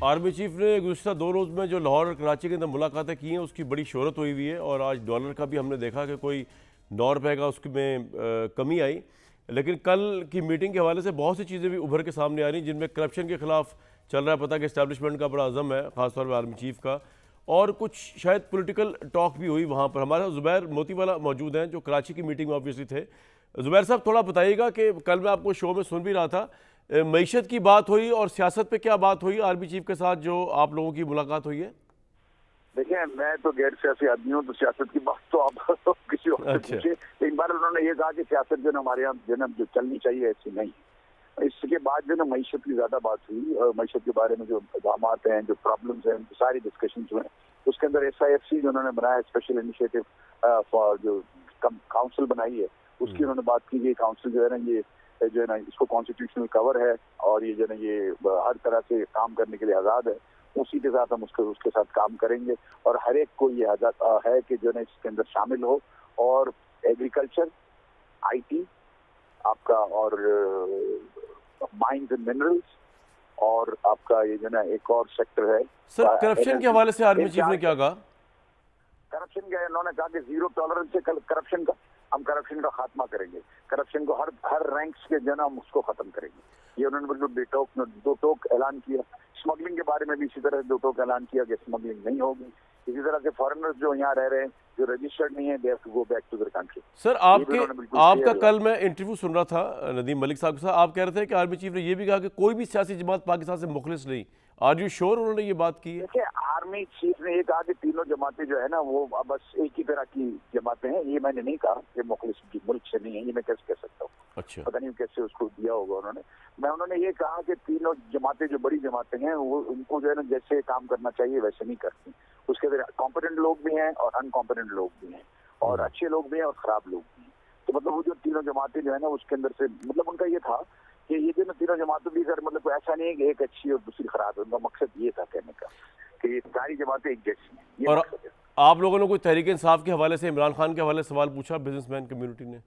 Army chief ने गुज़श्ता 2 रोज़ में जो लाहौर और कराची के अंदर मुलाकातें की हैं उसकी बड़ी शोहरत हुई हुई है और आज डॉलर का भी हमने देखा कि कोई 9 रुपये का उसमें कमी आई। लेकिन कल की मीटिंग के हवाले से बहुत सी चीज़ें भी उभर के सामने आ रही जिनमें करप्शन के खिलाफ चल रहा है पता कि इस्टेब्लिशमेंट का बड़ा अज़म है ख़ासतौर पर आर्मी चीफ का, और कुछ शायद पॉलिटिकल टॉक भी हुई वहाँ पर। हमारे साथ ज़ुबैर मोतीवाला मौजूद हैं जो कराची की मीटिंग में ऑब्वियसली थे। ज़ुबैर साहब थोड़ा बताइएगा कि कल मैं आपको शो में सुन भी रहा था, मईशत की बात हुई और सियासत पे क्या बात हुई आर्मी चीफ के साथ जो आप लोगों की मुलाकात हुई है? देखिए, मैं तो गैर सियासी आदमी हूँ, तो सियासत की बात तो आप तो किसी और से अच्छा। पूछिए। एक बार उन्होंने ये कहा कि सियासत जो है हमारे यहाँ जो है जो चलनी चाहिए ऐसी नहीं। इसके बाद जो है मईशत की ज्यादा बात हुई और मईशत के बारे में जो इक़दाम हैं, जो प्रॉब्लम्स हैं, सारी डिस्कशन जो है उसके अंदर SIFC जो उन्होंने बनाया, स्पेशल इनिशिएटिव फॉर जो काउंसिल बनाई है, उसकी उन्होंने बात की। ये काउंसिल जो है ना, ये जो है ना, इसको कॉन्स्टिट्यूशनल कवर है और ये जो है ना, ये हर तरह से काम करने के लिए आज़ाद है। उसी के साथ हम उसके साथ काम करेंगे और हर एक को ये आज़ाद है कि जो है ना इसके अंदर शामिल हो। और एग्रीकल्चर, IT आपका, और माइंस एंड मिनरल्स, और आपका ये जो ना एक और सेक्टर है सर, करप्शन के हवाले से आर्मी चीफ ने क्या कहा? करप्शन का उन्होंने कहा कि 0 टॉलरेंस से करप्शन का, हम करप्शन का खात्मा करेंगे। करप्शन को हर रैंक्स के जो ना हम उसको खत्म करेंगे। ये उन्होंने बिल्कुल दो टोक ऐलान किया। स्मगलिंग के बारे में भी इसी तरह 2 टोक ऐलान किया कि स्मगलिंग नहीं होगी। इसी तरह से फॉरेनर्स जो यहाँ रह रहे हैं, जो रजिस्टर्ड नहीं है, they have to go back to their country. Sir, आपका कल मैं इंटरव्यू सुन रहा था नदीम मलिक साहब के साथ, आप कह रहे थे कि आर्मी चीफ ने यह भी कहा कि कोई भी सियासी जमात पाकिस्तान से मुखलिस नहीं। आर यू श्योर उन्होंने ये बात की है? देखिए, आर्मी चीफ ने ये कहा कि तीनों जमातें जो है ना वो बस एक ही तरह की जमातें हैं। ये मैंने नहीं कहा कि मुखलिस की मुल्क से नहीं है, ये मैं कैसे कह सकता हूँ। अच्छा। पता नहीं कैसे उसको दिया होगा उन्होंने। उन्होंने ये कहा कि तीनों जमातें जो बड़ी जमातें हैं वो उनको जो है ना जैसे काम करना चाहिए वैसे नहीं करती। उसके अंदर कॉम्पिटेंट लोग भी हैं और अनकॉम्पिटेंट लोग भी हैं, और अच्छे लोग भी हैं और खराब लोग भी हैं। तो मतलब वो जो तीनों जमातें जो है ना उसके अंदर से मतलब उनका ये था कि ये जो ना तीनों जमातों भी सर मतलब ऐसा नहीं है कि एक अच्छी और दूसरी खराब है। उनका मकसद ये था कहने का कि ये सारी जमातें एक जैसी हैं, ये और मकसद है। आप लोगों ने कोई तहरीक इंसाफ के हवाले से इमरान खान के हवाले से सवाल पूछा बिजनेसमैन कम्युनिटी ने?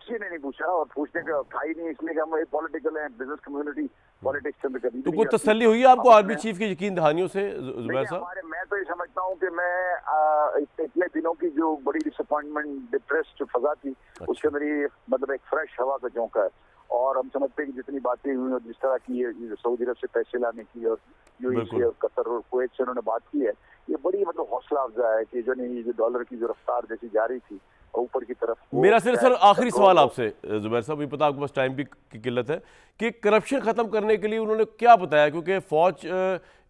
किसी ने नहीं पूछा और पूछने का था ही नहीं, इसलिए कि हम एक पॉलिटिकल है, बिजनेस कम्युनिटी पॉलिटिक्स के अंदर कभी तो भी कोई नहीं आती। तसल्ली हुई है आपको आर्मी चीफ की यकीन दहानियों से जुबैर साहब? मैं तो ये समझता हूँ कि मैं इतने दिनों की जो बड़ी डिसअपॉइंटमेंट, डिप्रेस्ड फजा थी, उसके अंदर ये मतलब एक फ्रेश हवा का झोंका है। और हम समझते हैं कि जितनी बातें हुई और जिस तरह की ये सऊदी अरब से पैसे लाने की और UAE और कतर और कुवैत से उन्होंने बात की है, ये बड़ी मतलब हौसला अफजा है कि जो नहीं, ये जो डॉलर की जो रफ्तार जैसी जा रही थी ऊपर की तरफ। मेरा सिर्फ सर आखिरी सवाल आपसे जुबैर साहब, ये पता आपके पास टाइम भी की किल्लत है, कि करप्शन ख़त्म करने के लिए उन्होंने क्या बताया? क्योंकि फ़ौज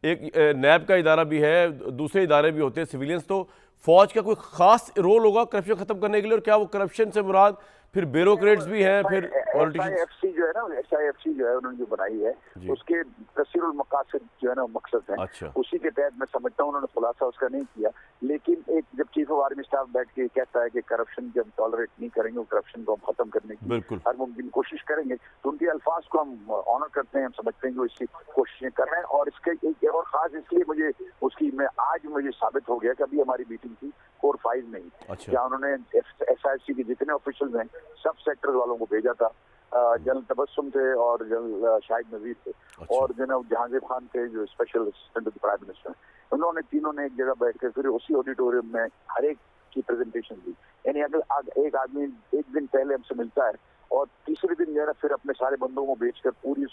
एक नैब का इदारा भी है, दूसरे इदारे भी होते हैं सिविलियंस, तो फ़ौज का कोई ख़ास रोल होगा करप्शन ख़त्म करने के लिए? और क्या वो करप्शन से मुराद फिर ब्यूरोक्रेट्स भी हैं, फिर पॉलिटिशियंस? SIFC जो है ना, SIFC जो है उन्होंने जो बनाई है उसके तस्वीरुल मकासद जो है ना मकसद है। अच्छा। उसी के तहत मैं समझता हूँ उन्होंने खुलासा उसका नहीं किया। लेकिन एक जब चीफ ऑफ आर्मी स्टाफ बैठ के कहता है कि करप्शन की हम टॉलरेट नहीं करेंगे, करप्शन को हम खत्म करने की हर मुमकिन कोशिश करेंगे, तो उनके अल्फाज को हम ऑनर करते हैं। हम समझते हैं कि वो इसकी कोशिशें कर रहे हैं। और इसके एक और खास इसलिए मुझे उसकी आज मुझे साबित हो गया कि अभी हमारी मीटिंग थी कोर 5 में ही। अच्छा। क्या उन्होंने SIFC के जितने ऑफिशियल्स हैं सब सेक्टर वालों को भेजा था। जनरल तबस्सुम थे और जनरल शाहिद नजीर थे। अच्छा। और जनरल जहांगीर खान थे जो special assistant to prime minister. उन्होंने तीनों ने एक जगह बैठ कर फिर उसी ऑडिटोरियम में हर एक की प्रेजेंटेशन दी। यानी अगर एक आदमी एक दिन पहले हमसे मिलता है और तीसरे दिन जो है फिर अपने सारे बंदों को भेजकर पूरी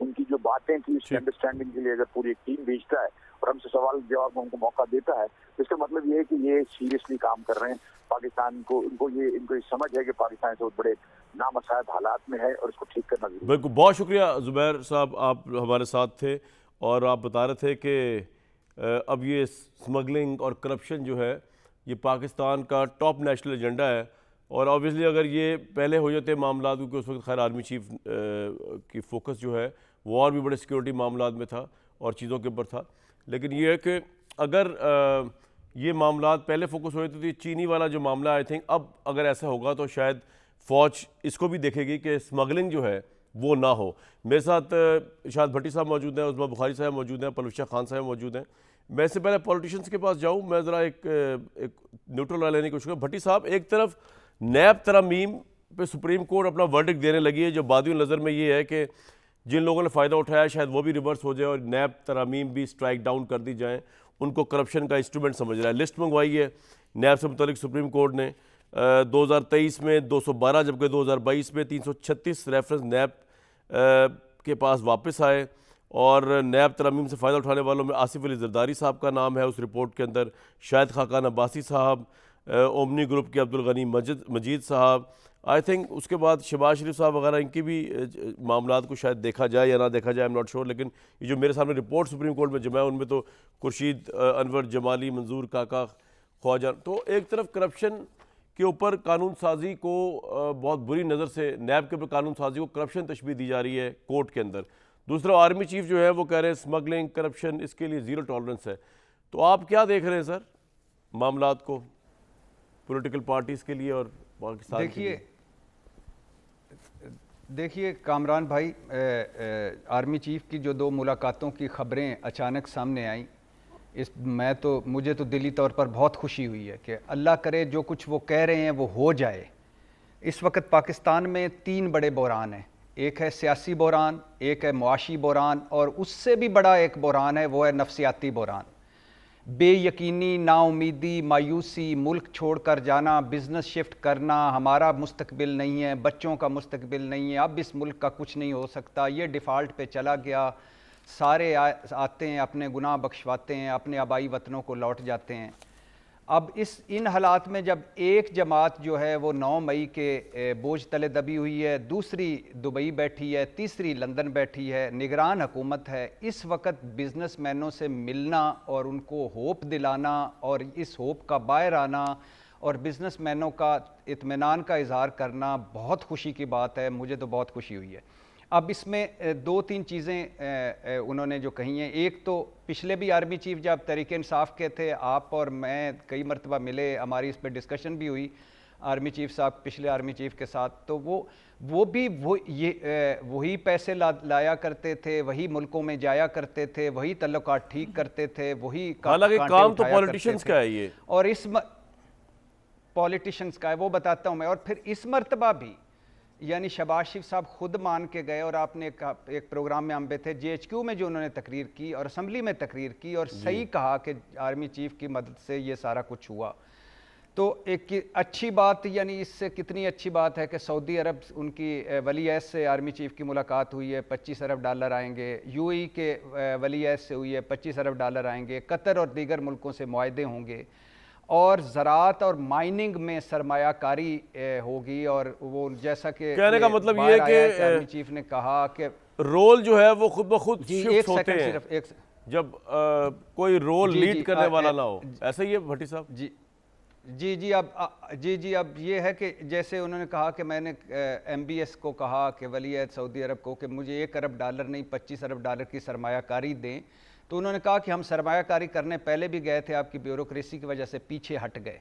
उनकी जो बातें थी उसकी अंडरस्टैंडिंग के लिए अगर पूरी एक टीम भेजता है और हमसे सवाल जवाब में उनको मौका देता है, तो इसका मतलब ये है कि ये सीरियसली काम कर रहे हैं। पाकिस्तान को इनको ये समझ है कि पाकिस्तान से बहुत बड़े नामसायद हालात में है और इसको ठीक करना जरूरी। बिल्कुल, बहुत शुक्रिया जुबैर साहब, आप हमारे साथ थे और आप बता रहे थे कि अब ये स्मगलिंग और करप्शन जो है ये पाकिस्तान का टॉप नेशनल एजेंडा है। और ऑब्वियसली अगर ये पहले हो जाते मामला, क्योंकि उस वक्त खैर आर्मी चीफ की फोकस जो है वो और भी बड़े सिक्योरिटी मामला में था और चीज़ों के ऊपर था, लेकिन ये है कि अगर ये मामला पहले फोकस हुए तो ये चीनी वाला जो मामला आई थिंक अब अगर ऐसा होगा तो शायद फ़ौज इसको भी देखेगी कि स्मगलिंग जो है वो ना हो। मेरे साथ इरशाद भट्टी साहब मौजूद हैं, उस्मा बुखारी साहब मौजूद हैं, परवेज़ खान साहब मौजूद हैं। मैं इससे पहले पॉलिटिशियंस के पास जाऊँ, मैं ज़रा एक न्यूट्रल राय लेने की कोशिश करूँ। भट्टी साहब, एक तरफ नैब तरमीम पे सुप्रीम कोर्ट अपना वर्डिक्ट देने लगी है, जो बादी नज़र में ये है कि जिन लोगों ने फ़ायदा उठाया शायद वो भी रिवर्स हो जाए और नैब तरमीम भी स्ट्राइक डाउन कर दी जाए, उनको करप्शन का इंस्ट्रूमेंट समझ रहा है। लिस्ट मंगवाई है नैब से मुतालिक सुप्रीम कोर्ट ने 2023 में 212, जबकि 2022 में 336 रेफरेंस नैब के पास वापस आए। और नैब तरमीम से फ़ायदा उठाने वालों में आसिफ अली जरदारी साहब का नाम है उस रिपोर्ट के अंदर, शाहिद खाकान अब्बासी साहब, ओमनी ग्रुप के अब्दुल गनी मजीद साहब, आई थिंक उसके बाद शहबाज शरीफ साहब वगैरह, इनकी भी मामलात को शायद देखा जाए या ना देखा जाए, आई एम नॉट श्योर। लेकिन ये जो मेरे सामने रिपोर्ट सुप्रीम कोर्ट में जमा है उनमें तो खुर्शीद अनवर जमाली, मंजूर काका, ख्वाजा, तो एक तरफ करप्शन के ऊपर कानून साजी को बहुत बुरी नज़र से, नैब के ऊपर कानून साजी को करप्शन तशबीह दी जा रही है कोर्ट के अंदर। दूसरा आर्मी चीफ जो है वो कह रहे हैं स्मगलिंग, करप्शन, इसके लिए ज़ीरो टॉलरेंस है। तो आप क्या देख रहे हैं सर मामलात को पॉलिटिकल पार्टीज़ के लिए और पाकिस्तान के लिए? देखिए कामरान भाई, आर्मी चीफ की जो 2 मुलाकातों की खबरें अचानक सामने आई, मुझे तो दिली तौर पर बहुत खुशी हुई है कि अल्लाह करे जो कुछ वो कह रहे हैं वो हो जाए। इस वक्त पाकिस्तान में 3 बड़े बहरान हैं, एक है सियासी बहरान, एक है मुआशी बहरान, और उससे भी बड़ा एक बहरान है, वो है नफसियाती बहरान। बेयकीनी, नाउमीदी, मायूसी, मुल्क छोड़कर जाना, बिज़नेस शिफ्ट करना, हमारा मुस्तकबिल नहीं है, बच्चों का मुस्तकबिल नहीं है, अब इस मुल्क का कुछ नहीं हो सकता, ये डिफ़ॉल्ट पे चला गया, सारे आते हैं, अपने गुनाह बख्शवाते हैं, अपने आबाई वतनों को लौट जाते हैं। अब इन हालात में जब एक जमात जो है वो 9 मई के बोझ तले दबी हुई है, दूसरी दुबई बैठी है, तीसरी लंदन बैठी है, निगरान हुकूमत है, इस वक्त बिजनेसमैनों से मिलना और उनको होप दिलाना और इस होप का बाहर आना और बिजनेसमैनों का इत्मीनान का इजहार करना बहुत खुशी की बात है। मुझे तो बहुत खुशी हुई है। अब इसमें 2-3 चीज़ें उन्होंने जो कही हैं, एक तो पिछले भी आर्मी चीफ जब तहरीक इंसाफ के थे, आप और मैं कई मरतबा मिले, हमारी इस पर डिस्कशन भी हुई आर्मी चीफ साहब, पिछले आर्मी चीफ के साथ, तो वो भी वही पैसे लाया करते थे, वही मुल्कों में जाया करते थे, वही तल्लुकात ठीक करते थे, वही हालांकि काम तो पॉलिटिशियंस का है ये, और इस पॉलिटिशियंस का है, वो बताता हूँ मैं। और फिर इस मरतबा भी यानी शहबाज शरीफ साहब खुद मान के गए, और आपने एक प्रोग्राम में हम थे JHQ में जो उन्होंने तकरीर की और असम्बली में तकरीर की और सही कहा कि आर्मी चीफ की मदद से ये सारा कुछ हुआ। तो एक अच्छी बात, यानी इससे कितनी अच्छी बात है कि सऊदी अरब, उनकी वली अहद से आर्मी चीफ की मुलाकात हुई है, $25 अरब आएंगे, UAE के वली अहद से हुई है, $25 अरब आएंगे, कतर और दीगर मुल्कों से मुआहदे होंगे, और ज़राअत और माइनिंग में सरमायाकारी होगी। और वो जैसा कि कहने का मतलब ये है कि आर्मी चीफ ने कहा कि रोल जो है वो खुद ब खुद शिफ्ट होते हैं, सिर्फ एक जब कोई रोल लीड करने वाला ना हो, ऐसा ही है भट्टी साहब? जी, अब ये है कि जैसे उन्होंने कहा कि मैंने MBS को कहा कि वली अहद सऊदी अरब को कि मुझे $1 अरब नहीं $25 अरब की सरमायाकारी दें, तो उन्होंने कहा कि हम सरमायाकारी करने पहले भी गए थे, आपकी ब्यूरोक्रेसी की वजह से पीछे हट गए।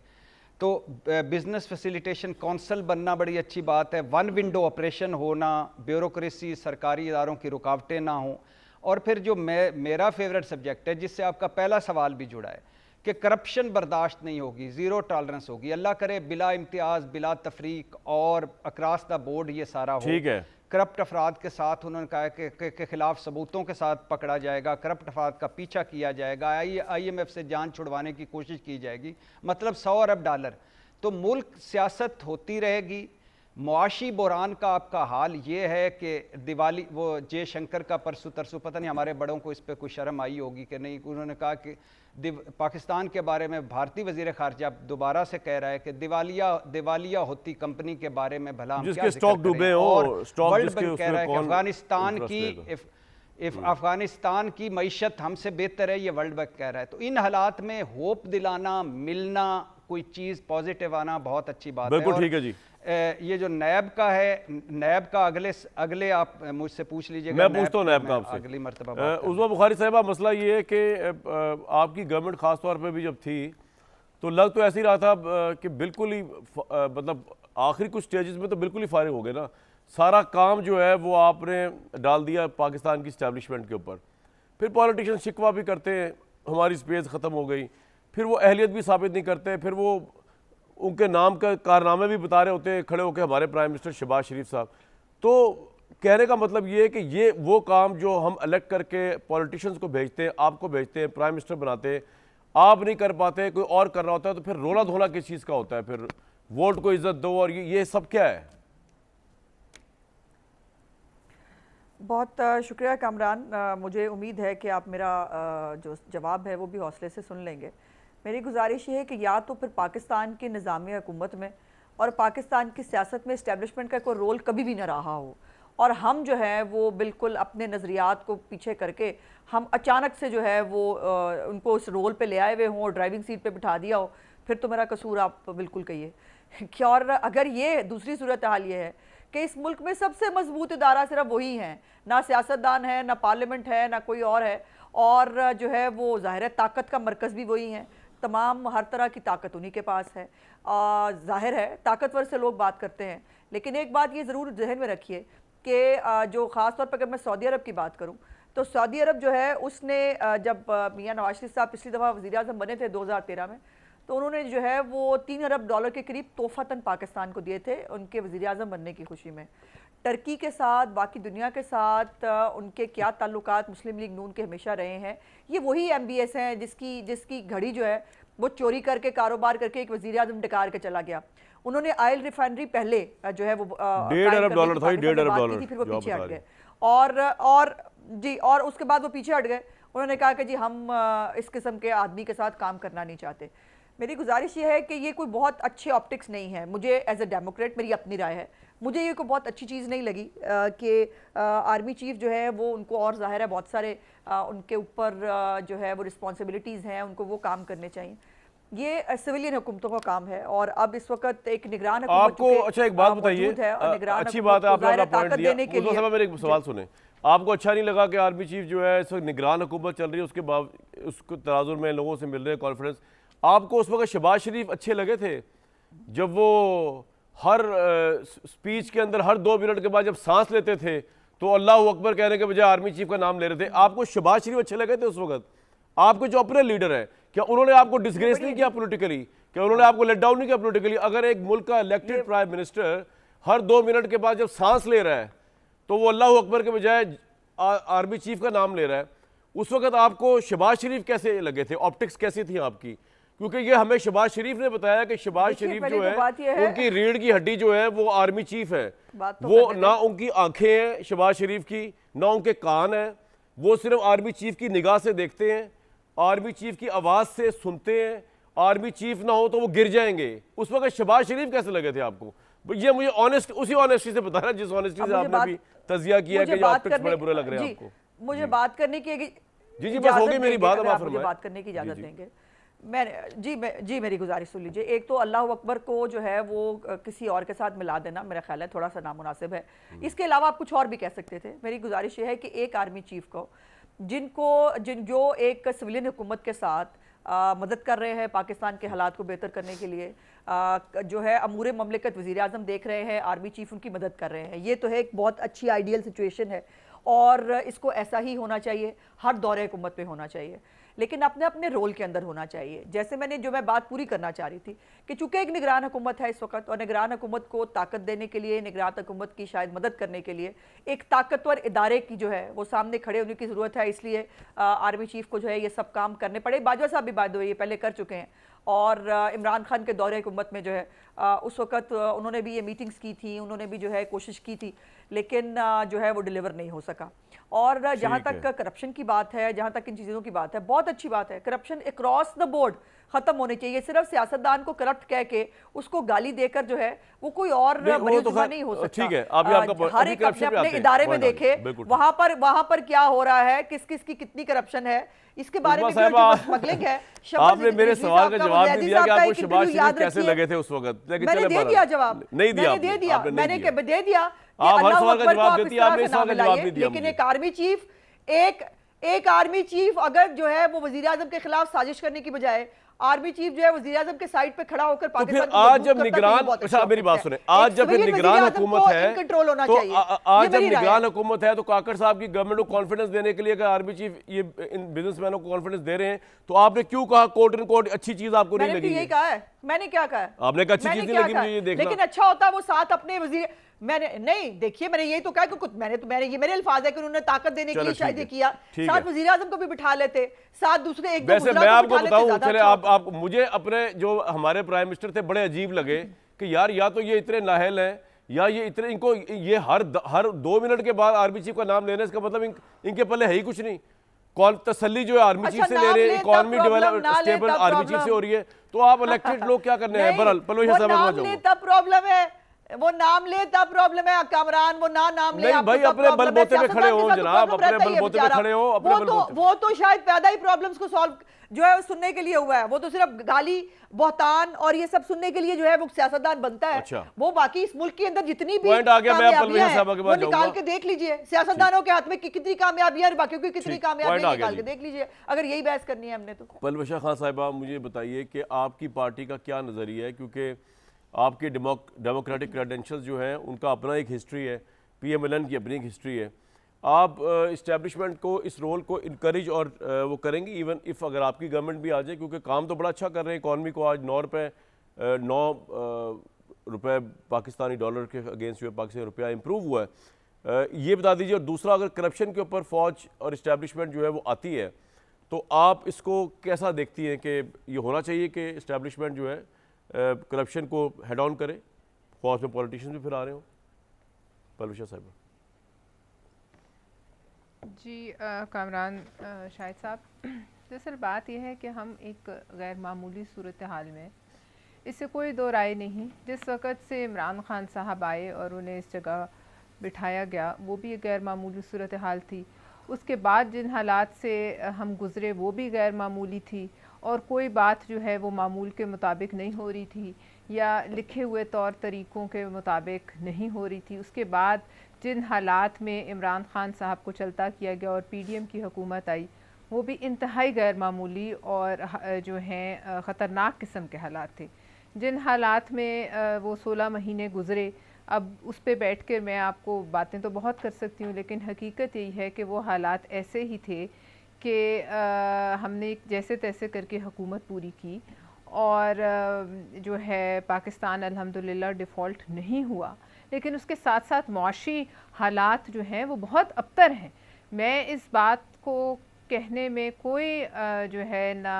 तो बिज़नेस फैसिलिटेशन काउंसिल बनना बड़ी अच्छी बात है, 1 विंडो ऑपरेशन होना, ब्यूरोक्रेसी, सरकारी इदारों की रुकावटें ना हो। और फिर जो मेरा फेवरेट सब्जेक्ट है, जिससे आपका पहला सवाल भी जुड़ा है, कि करप्शन बर्दाश्त नहीं होगी, ज़ीरो टॉलरेंस होगी। अल्लाह करे बिला इम्तियाज़, बिला तफरीक और अक्रॉस द बोर्ड ये सारा हो। ठीक है। करप्ट अफराद के साथ उन्होंने कहा के खिलाफ सबूतों के साथ पकड़ा जाएगा, करप्ट अफराद का पीछा किया जाएगा, IMF से जान छुड़वाने की कोशिश की जाएगी, मतलब $100 अरब। तो मुल्क सियासत होती रहेगी। मुआशी बहरान का आपका हाल ये है कि दिवाली, वो जयशंकर का परसों तरसों, पता नहीं हमारे बड़ों को इस पर कोई शर्म आई होगी कि नहीं, उन्होंने कहा कि पाकिस्तान के बारे में भारतीय वजीर खारजा दोबारा से कह रहा है कि दिवालिया होती कंपनी के बारे में भला हम क्या स्टॉक डूबे हो, और वर्ल्ड बैंक कह रहा है कि अफगानिस्तान की मईशत हमसे बेहतर है, ये वर्ल्ड बैंक कह रहा है। तो इन हालात में होप दिलाना, मिलना, कोई चीज़ पॉजिटिव आना बहुत अच्छी बात है। बिल्कुल ठीक है जी। ये जो नैब का है, नैब का अगले आप मुझसे पूछ लीजिएगा, मैं पूछता हूँ नैब का आपसे अगली मरतबा। उज़्मा बुखारी साहिबा, मसला ये है कि आपकी गवर्नमेंट ख़ास तौर पे भी जब थी तो लग तो ऐसे ही रहा था कि बिल्कुल ही मतलब आखिरी कुछ स्टेजेस में तो बिल्कुल ही फारिग हो गए ना, सारा काम जो है वो आपने डाल दिया पाकिस्तान की इस्टेब्लिशमेंट के ऊपर। फिर पॉलिटिशियन शिकवा भी करते हैं हमारी स्पेस ख़त्म हो गई, फिर वो अहलियत भी साबित नहीं करते, फिर वो उनके नाम का कारनामे भी बता रहे होते हैं खड़े होकर हमारे प्राइम मिनिस्टर शहबाज शरीफ साहब। तो कहने का मतलब ये है कि ये वो काम जो हम इलेक्ट करके पॉलिटिशियंस को भेजते हैं, आपको भेजते हैं, प्राइम मिनिस्टर बनाते हैं, आप नहीं कर पाते, कोई और कर रहा होता है, तो फिर रोला धोला किस चीज़ का होता है? फिर वोट को इज्जत दो और ये सब क्या है? बहुत शुक्रिया कामरान। मुझे उम्मीद है कि आप मेरा जो जवाब है वो भी हौसले से सुन लेंगे। मेरी गुजारिश ये है कि या तो फिर पाकिस्तान की निज़ामी हुकूमत में और पाकिस्तान की सियासत में इस्टेब्लिशमेंट का कोई रोल कभी भी ना रहा हो, और हम जो है वो बिल्कुल अपने नज़रियात को पीछे करके हम अचानक से जो है वो उनको उस रोल पे ले आए हुए हों और ड्राइविंग सीट पे बिठा दिया हो, फिर तो मेरा कसूर आप बिल्कुल कहिए कि। और अगर ये दूसरी सूरत हाल ये है कि इस मुल्क में सबसे मजबूत इदारा सिर्फ वही हैं, ना सियासतदान है, ना पार्लियामेंट है, ना कोई और है, और जो है वो ज़ाहिर है ताकत का मरकज़ भी वही है, तमाम हर तरह की ताकत उन्हीं के पास है। ज़ाहिर है ताकतवर से लोग बात करते हैं, लेकिन एक बात ये ज़रूर जहन में रखिए कि जो ख़ास तौर पर अगर मैं सऊदी अरब की बात करूँ तो सऊदी अरब जो है उसने जब मियां नवाज शरीफ साहब पिछली दफ़ा वज़ीर आज़म बने थे 2013 में, तो उन्होंने जो है वो $3 अरब के करीब तोहफ़तन पाकिस्तान को दिए थे उनके वज़ीर आज़म बनने की खुशी में। टर्की के साथ, बाकी दुनिया के साथ उनके क्या ताल्लुकात मुस्लिम लीग नून के हमेशा रहे हैं। ये वही MBS हैं जिसकी घड़ी जो है वो चोरी करके कारोबार करके एक वज़ीर आज़म डकार के चला गया। उन्होंने ऑयल रिफाइनरी पहले जो है वो $1.5 अरब था, $1.5 थी, फिर वो पीछे हट गए और उसके बाद वो पीछे हट गए। उन्होंने कहा कि जी हम इस किस्म के आदमी के साथ काम करना नहीं चाहते। मेरी गुजारिश ये है कि ये कोई बहुत अच्छे ऑप्टिक्स नहीं है। मुझे एज ए डेमोक्रेट मेरी अपनी राय है, मुझे ये कोई बहुत अच्छी चीज़ नहीं लगी कि आर्मी चीफ जो है वो उनको, और जाहिर है बहुत सारे उनके ऊपर जो है वो रिस्पॉन्सिबिलिटीज़ हैं, उनको वो काम करने चाहिए। ये सिविलियन हुकूमतों का काम है और अब इस वक्त एक निगरान आपको अच्छा एक बात बताइए, अच्छी बात है आपने अपना पॉइंट दिया, उस समय मेरे एक सवाल सुने, आपको अच्छा नहीं लगा कि आर्मी चीफ जो है इस वक्त निगरान हुकूमत चल रही है, उसके बाद उसको तनाजुर में लोगों से मिल रहे हैं कॉन्फ्रेंस, आपको उस वक्त शहबाज शरीफ अच्छे लगे थे जब वो हर स्पीच के अंदर हर 2 मिनट के बाद जब सांस लेते थे तो अल्लाह अकबर कहने के बजाय आर्मी चीफ का नाम ले रहे थे? आपको शहबाज शरीफ अच्छे लगे थे उस वक्त? आपके जो अपने लीडर है, क्या उन्होंने आपको डिसग्रेस नहीं किया पॉलिटिकली? क्या उन्होंने आपको लेट डाउन नहीं किया पॉलिटिकली? अगर एक मुल्क का इलेक्टेड प्राइम मिनिस्टर हर 2 मिनट के बाद जब सांस ले रहा है तो वो अल्लाह अकबर के बजाय आर्मी चीफ का नाम ले रहा है, उस वक्त आपको शहबाज शरीफ कैसे लगे थे? ऑप्टिक्स कैसी थी आपकी? क्योंकि ये हमें शहबाज शरीफ ने बताया कि शहबाज शरीफ जो है उनकी रीढ़ की हड्डी जो है वो आर्मी चीफ है। वो ना उनकी आंखें हैं शहबाज शरीफ की, ना उनके कान हैं, वो सिर्फ आर्मी चीफ की निगाह से देखते हैं, आर्मी चीफ की आवाज़ से सुनते हैं। आर्मी चीफ ना हो तो वो गिर जाएंगे। उस वक्त शहबाज शरीफ कैसे लगे थे आपको? ये मुझे ऑनेस्ट, उसी ऑनेस्टी से बताना जिस ऑनेस्टी से आपने भी तजिया किया कि ये ऑप्टिक्स बड़े बुरे लग रहे हैं आपको। मुझे बात करने की जी बस हो गई मेरी बात, अब आप फरमाएं। बात करने की इजाजत देंगे? जी मेरी गुजारिश सुन लीजिए। एक तो अल्लाह अकबर को जो है वो किसी और के साथ मिला देना मेरा ख्याल है थोड़ा सा नामुनासिब है। इसके अलावा आप कुछ और भी कह सकते थे। मेरी गुजारिश ये है कि एक आर्मी चीफ को जो एक सिविलियन हुकूमत के साथ मदद कर रहे हैं पाकिस्तान के हालात को बेहतर करने के लिए, जो है अमूर ममलिकत वज़ीर आज़म देख रहे हैं, आर्मी चीफ उनकी मदद कर रहे हैं, ये तो है एक बहुत अच्छी आइडियल सिचुएशन है और इसको ऐसा ही होना चाहिए, हर दौरे हुकूमत में होना चाहिए, लेकिन अपने अपने रोल के अंदर होना चाहिए। जैसे मैं बात पूरी करना चाह रही थी कि चूंकि एक निगरान हुकूमत है इस वक्त और निगरान हुकूमत को ताकत देने के लिए, निगरान हुकूमत की शायद मदद करने के लिए एक ताकतवर इदारे की जो है वो सामने खड़े होने की ज़रूरत है। इसलिए आर्मी चीफ को जो है ये सब काम करने पड़े। बाजवा साहब भी बात हुई, ये पहले कर चुके हैं और इमरान खान के दौरे हुकूमत में जो है उस वक़्त उन्होंने भी ये मीटिंग्स की थी, उन्होंने भी जो है कोशिश की थी, लेकिन जो है वो डिलीवर नहीं हो सका। और जहाँ तक करप्शन की बात है, जहाँ तक इन चीज़ों की बात है, बहुत अच्छी बात है, करप्शन अक्रॉस द बोर्ड खत्म होनी चाहिए। सिर्फ सियासतदान को करप्ट कह के उसको गाली देकर जो है वो कोई और बरीजुबान नहीं हो सकता। ठीक है, हर एक अपने इदारे में देखे वहां पर क्या हो रहा है, किस किस की कितनी करप्शन है, इसके बारे में स्मगलिंग है। आपने मेरे सवाल का जवाब नहीं दिया कि आपको शहबाज शरीफ कैसे लगे थे उस वक्त। मैंने दे दिया जवाब, नहीं दिया, मैंने दे दिया। आप हर सवाल का जवाब देती हैं, आपने सवाल का जवाब नहीं दिया। लेकिन एक आर्मी चीफ अगर जो है वो वजीर आजम के खिलाफ साजिश करने की बजाय आर्मी चीफ जो है वजीर आजम के साइड पे खड़ा होकर पाकिस्तान को आज जब निगरान, अच्छा मेरी बात सुने, आज जब निगरान हुकूमत है कंट्रोल होना तो चाहिए। आज जब निगरान हुकूमत है तो काकर साहब की गवर्नमेंट को कॉन्फिडेंस देने के लिए अगर आर्मी चीफ ये इन बिजनेसमैनों को कॉन्फिडेंस दे रहे हैं तो आपने क्यों कहा कोट इन कोट अच्छी चीज आपको नहीं लगी? यही कहा है, मैंने क्या कहा है? आपने कहा अच्छी चीज नहीं लगी मुझे ये देखना। लेकिन अच्छा होता वो साथ अपने वजीर, मैंने नहीं, देखिए मैंने यही तो कहा कि कुछ मैंने ये मेरे अल्फाज है कि उन्होंने ताकत देने के चलो लिए शायद ठीक ये है, किया। ठीक साथ है। वजीर आजम को भी बिठा लेते, साथ दूसरे एक दो वैसे वज़ीरात मैं को आपको बिठा लेते, बताऊं, ज्यादा चले अच्छा आप मुझे अपने जो हमारे प्राइम मिनिस्टर थे बड़े अजीब लगे कि यार या तो ये इतने नाहल हैं या ये इतने, इनको ये हर 2 मिनट के बाद आर्मी चीफ का नाम लेने, इसका मतलब इनके पहले है ही कुछ नहीं। कौन तसल्ली जो है आर्मी चीफ से ले रहे हैं, economy develop stable army chief से हो रही है, तो आप इलेक्टेड लोग क्या करने हैं? बहरहाल परवेश साहब नाम ले तब प्रॉब्लम है, वो नाम ले तब प्रॉब्लम है कामरान, वो नाम ले नहीं भाई, अपने बलबूते पे खड़े हो जनाब, अपने बलबूते पे खड़े हो, अपने बलबूते। वो तो शायद पैदा ही प्रॉब्लम्स को सॉल्व जो है सुनने के लिए हुआ है, वो तो सिर्फ गाली बहतान और ये सब सुनने के लिए जो है वो सियासतदान बनता है। अच्छा। वो बाकी इस मुल्क के अंदर जितनी भी पॉइंट आ गया, मैं परवेश कामयाबियां साहब हैं के वो पास निकाल जाऊंगा। के देख लीजिए, सियासतदानों के हाथ में कितनी कामयाबियां और बाकियों की कितनी ठीक, कामयाबियां पॉइंट आ गया निकाल के जी। देख लीजिए, अगर यही बहस करनी है हमने तो। परवेश खान साहिबा, मुझे बताइए कि आपकी पार्टी का क्या नज़रिया है, क्योंकि आपके डेमोक्रेटिक क्रेडेंशियल्स जो हैं उनका अपना एक हिस्ट्री है, PMLN की अपनी एक हिस्ट्री है। आप इस्टेब्लिशमेंट को इस रोल को इनकरेज और वो करेंगे इवन इफ़ अगर आपकी गवर्नमेंट भी आ जाए, क्योंकि काम तो बड़ा अच्छा कर रहे हैं, इकॉनमी को आज 9 रुपए पाकिस्तानी डॉलर के अगेंस्ट जो है पाकिस्तानी रुपया इम्प्रूव हुआ है। ये बता दीजिए। और दूसरा, अगर करप्शन के ऊपर फ़ौज और इस्टेब्लिशमेंट जो है वो आती है, तो आप इसको कैसा देखती हैं कि ये होना चाहिए कि इस्टेब्लिशमेंट जो है करप्शन को हेड ऑन करे? फौज में पॉलिटिशियंस भी फिर आ रहे हो। परवेश साहब जी कामरान शाहिद साहब, दरअसल बात यह है कि हम एक गैर मामूली सूरत हाल में, इससे कोई दो राय नहीं, जिस वक़्त से इमरान खान साहब आए और उन्हें इस जगह बिठाया गया वो भी एक गैर मामूली सूरत हाल थी। उसके बाद जिन हालात से हम गुज़रे वो भी गैर मामूली थी, और कोई बात जो है वो मामूल के मुताबिक नहीं हो रही थी या लिखे हुए तौर तरीक़ों के मुताबिक नहीं हो रही थी। उसके बाद जिन हालात में इमरान खान साहब को चलता किया गया और PDM की हुकूमत आई, वो भी इंतहाई गैर मामूली और जो हैं ख़तरनाक किस्म के हालात थे। जिन हालात में वो 16 महीने गुज़रे, अब उस पे बैठ कर मैं आपको बातें तो बहुत कर सकती हूँ, लेकिन हकीकत यही है कि वो हालात ऐसे ही थे कि हमने जैसे तैसे करके हुकूमत पूरी की और जो है पाकिस्तान अल्हम्दुलिल्लाह डिफ़ॉल्ट नहीं हुआ, लेकिन उसके साथ साथ मुआशी हालात जो हैं वो बहुत अबतर हैं। मैं इस बात को कहने में कोई जो है ना